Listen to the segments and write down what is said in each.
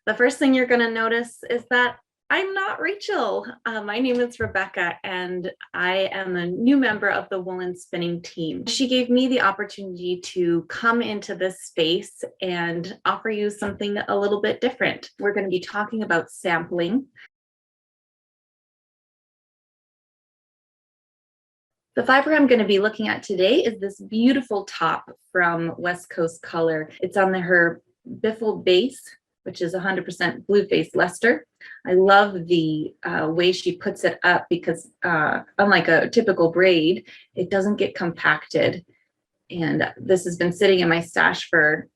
The first thing you're going to notice is that I'm not Rachel. My name is Rebecca, and I am a new member of the woolen spinning team. She gave me the opportunity to come into this space and offer you something a little bit different. We're going to be talking about sampling. The fiber I'm going to be looking at today is this beautiful top from West Coast Color. It's on her biffle base, which is 100% blue face Leicester. I love the way she puts it up because unlike a typical braid, it doesn't get compacted. And this has been sitting in my stash for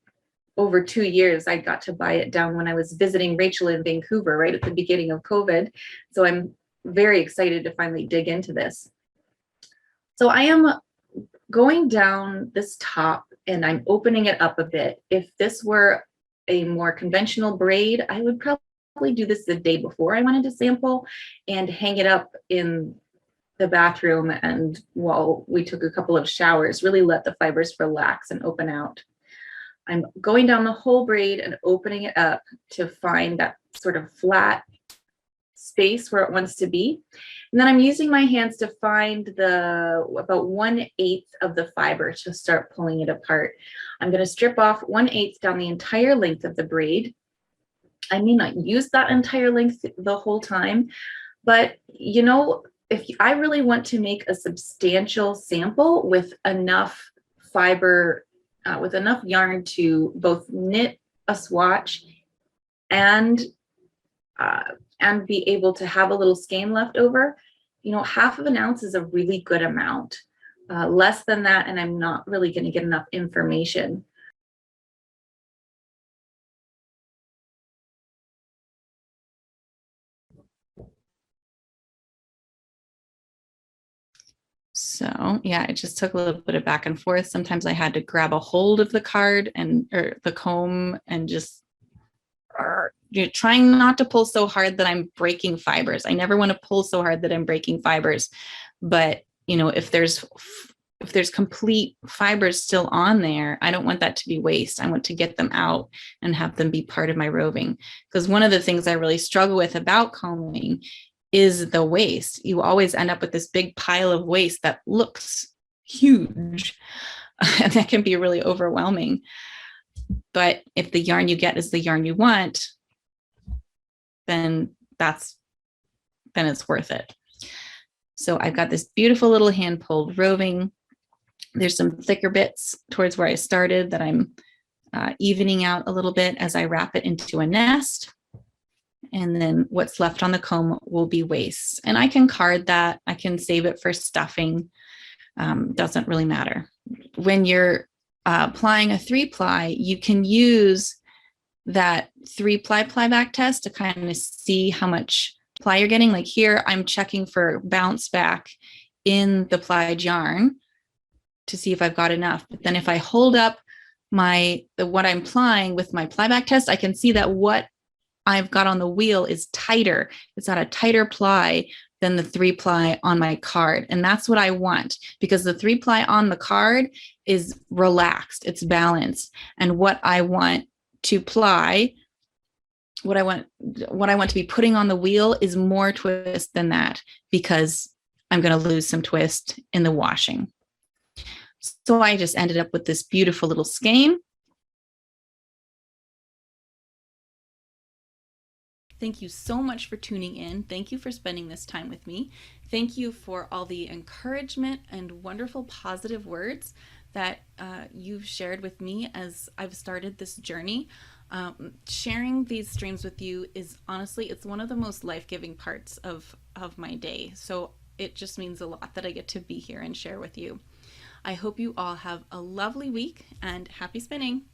over 2 years. I got to buy it down when I was visiting Rachel in Vancouver right at the beginning of COVID. So I'm very excited to finally dig into this. So I am going down this top and I'm opening it up a bit. If this were a more conventional braid, I would probably do this the day before I wanted to sample and hang it up in the bathroom, and while we took a couple of showers, really let the fibers relax and open out. I'm going down the whole braid and opening it up to find that sort of flat space where it wants to be. And then I'm using my hands to find about 1/8 of the fiber to start pulling it apart. I'm going to strip off 1/8 down the entire length of the braid. I may not use that entire length the whole time, but you know, if I really want to make a substantial sample with enough fiber, with enough yarn to both knit a swatch and be able to have a little skein left over, you know, 1/2 ounce is a really good amount. Less than that, and I'm not really going to get enough information. So yeah, it just took a little bit of back and forth. Sometimes I had to grab a hold of the card or the comb and just trying not to pull so hard that I'm breaking fibers. I never want to pull so hard that I'm breaking fibers. But you know, if there's complete fibers still on there, I don't want that to be waste. I want to get them out and have them be part of my roving. Because one of the things I really struggle with about combing is the waste. You always end up with this big pile of waste that looks huge, and that can be really overwhelming. But if the yarn you get is the yarn you want, then it's worth it. So I've got this beautiful little hand pulled roving. There's some thicker bits towards where I started that I'm evening out a little bit as I wrap it into a nest. And then what's left on the comb will be waste. And I can card that. I can save it for stuffing. Doesn't really matter. When you're applying a 3-ply, you can use that 3-ply Plyback test to kind of see how much ply you're getting. Like here, I'm checking for bounce back in the plied yarn to see if I've got enough. But then if I hold up what I'm plying with my Plyback test, I can see that what I've got on the wheel is tighter. It's at a tighter ply than the 3-ply on my card. And that's what I want, because the 3-ply on the card is relaxed, it's balanced. And what I want to ply, what I want to be putting on the wheel is more twist than that, because I'm going to lose some twist in the washing. So I just ended up with this beautiful little skein. Thank you so much for tuning in. Thank you for spending this time with me. Thank you for all the encouragement and wonderful positive words that you've shared with me as I've started this journey. Sharing these streams with you is honestly, it's one of the most life-giving parts of my day. So it just means a lot that I get to be here and share with you. I hope you all have a lovely week, and happy spinning.